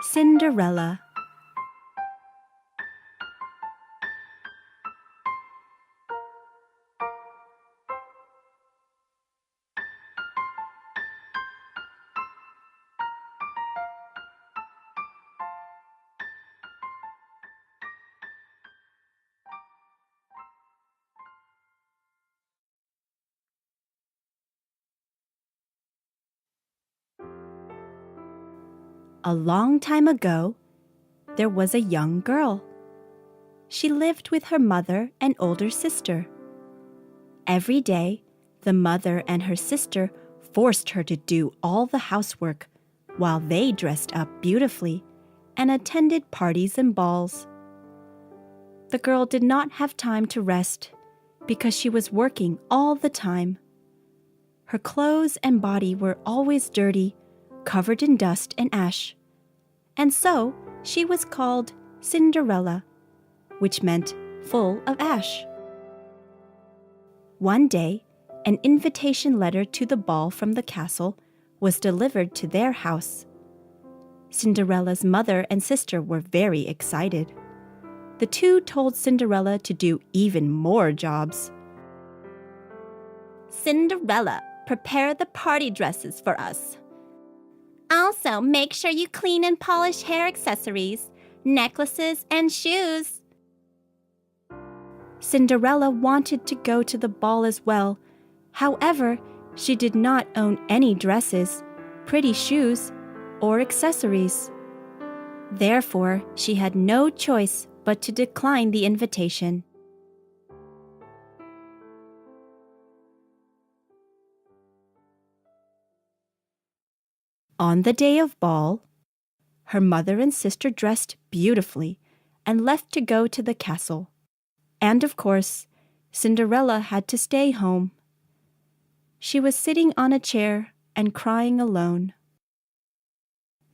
Cinderella. A long time ago, there was a young girl. She lived with her mother and older sister. Every day, the mother and her sister forced her to do all the housework while they dressed up beautifully and attended parties and balls. The girl did not have time to rest because she was working all the time. Her clothes and body were always dirty, covered in dust and ash, and so she was called Cinderella, which meant full of ash. One day, an invitation letter to the ball from the castle was delivered to their house. Cinderella's mother and sister were very excited. The two told Cinderella to do even more jobs. Cinderella, prepare the party dresses for us. Also, make sure you clean and polish hair accessories, necklaces, and shoes. Cinderella wanted to go to the ball as well. However, she did not own any dresses, pretty shoes, or accessories. Therefore, she had no choice but to decline the invitation. On the day of ball, her mother and sister dressed beautifully and left to go to the castle. And of course, Cinderella had to stay home. She was sitting on a chair and crying alone.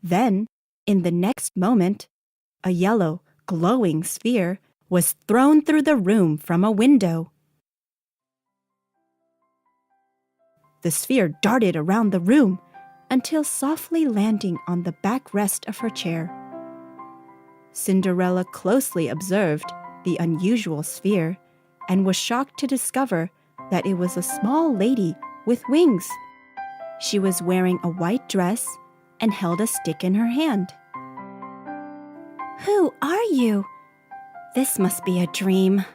Then, in the next moment, a yellow, glowing sphere was thrown through the room from a window. The sphere darted around the room until softly landing on the backrest of her chair. Cinderella closely observed the unusual sphere and was shocked to discover that it was a small lady with wings. She was wearing a white dress and held a stick in her hand. Who are you? This must be a dream.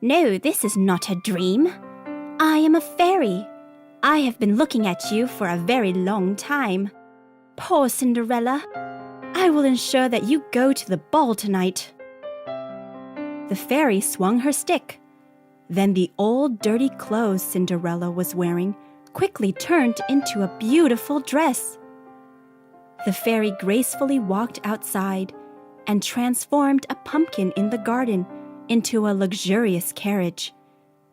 No, this is not a dream. I am a fairy. I have been looking at you for a very long time. Poor Cinderella. I will ensure that you go to the ball tonight. The fairy swung her stick. Then the old dirty clothes Cinderella was wearing quickly turned into a beautiful dress. The fairy gracefully walked outside and transformed a pumpkin in the garden into a luxurious carriage,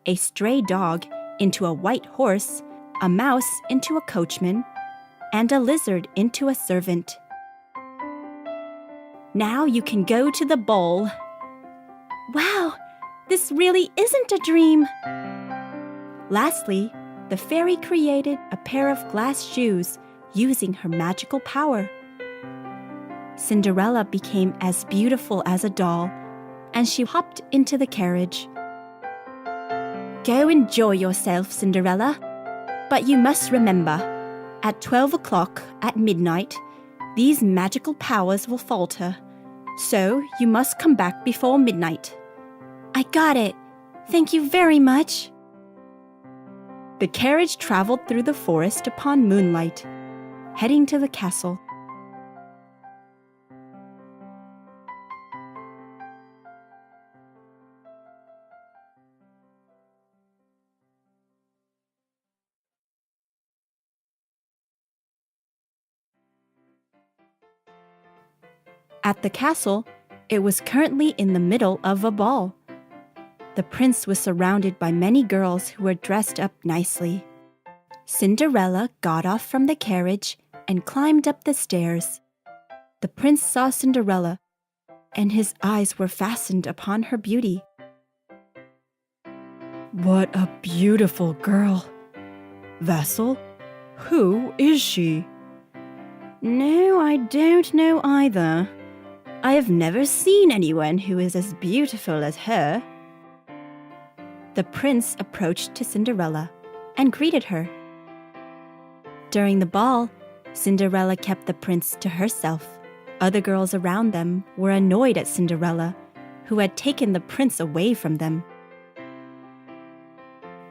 a stray dog into a white horse, a mouse into a coachman, and a lizard into a servant. Now you can go to the ball. Wow, this really isn't a dream. Lastly, the fairy created a pair of glass shoes using her magical power. Cinderella became as beautiful as a doll, and she hopped into the carriage. Go enjoy yourself, Cinderella. But you must remember, at 12 o'clock at midnight, these magical powers will falter. So you must come back before midnight. I got it. Thank you very much. The carriage traveled through the forest upon moonlight, heading to the castle. At the castle, it was currently in the middle of a ball. The prince was surrounded by many girls who were dressed up nicely. Cinderella got off from the carriage and climbed up the stairs. The prince saw Cinderella, and his eyes were fastened upon her beauty. What a beautiful girl! Vassal, who is she? No, I don't know either. I have never seen anyone who is as beautiful as her. The prince approached to Cinderella and greeted her. During the ball, Cinderella kept the prince to herself. Other girls around them were annoyed at Cinderella, who had taken the prince away from them.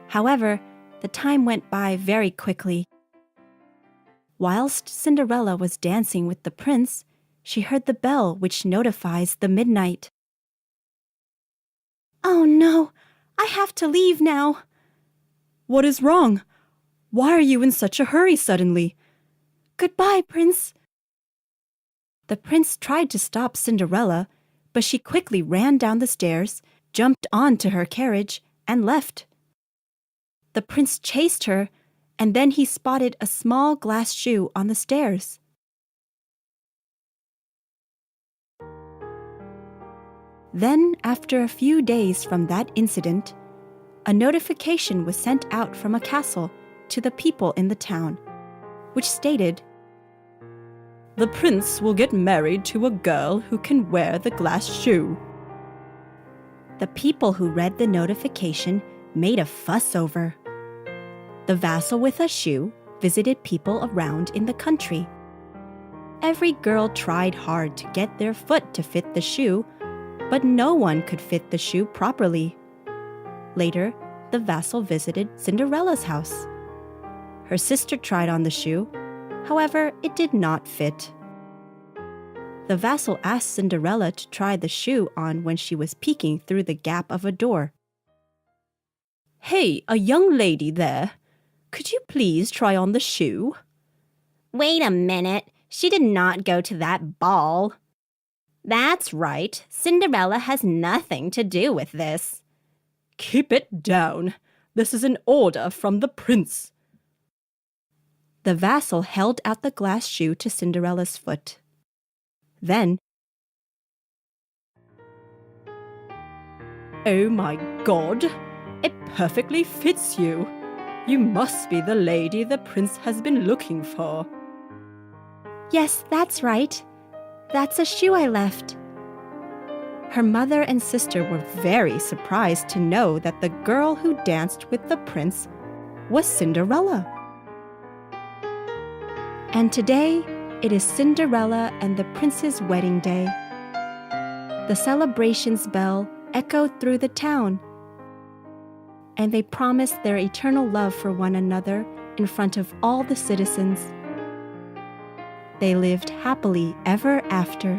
However, the time went by very quickly. Whilst Cinderella was dancing with the prince, she heard the bell which notifies the midnight. Oh no, I have to leave now. What is wrong? Why are you in such a hurry suddenly? Goodbye, prince. The prince tried to stop Cinderella, but she quickly ran down the stairs, jumped onto her carriage, and left. The prince chased her, and then he spotted a small glass shoe on the stairs. Then, after a few days from that incident, a notification was sent out from a castle to the people in the town, which stated, "The prince will get married to a girl who can wear the glass shoe." The people who read the notification made a fuss over. The vassal with a shoe visited people around in the country. Every girl tried hard to get their foot to fit the shoe, but no one could fit the shoe properly. Later, the vassal visited Cinderella's house. Her sister tried on the shoe, however, it did not fit. The vassal asked Cinderella to try the shoe on when she was peeking through the gap of a door. "Hey, a young lady there. Could you please try on the shoe?" Wait a minute, she did not go to that ball. That's right, Cinderella has nothing to do with this. "Keep it down. This is an order from the prince." The vassal held out the glass shoe to Cinderella's foot. Then, "Oh my God! It perfectly fits you. You must be the lady the prince has been looking for." Yes, that's right. That's a shoe I left. Her mother and sister were very surprised to know that the girl who danced with the prince was Cinderella. And today, it is Cinderella and the prince's wedding day. The celebration's bell echoed through the town, and they promised their eternal love for one another in front of all the citizens. They lived happily ever after.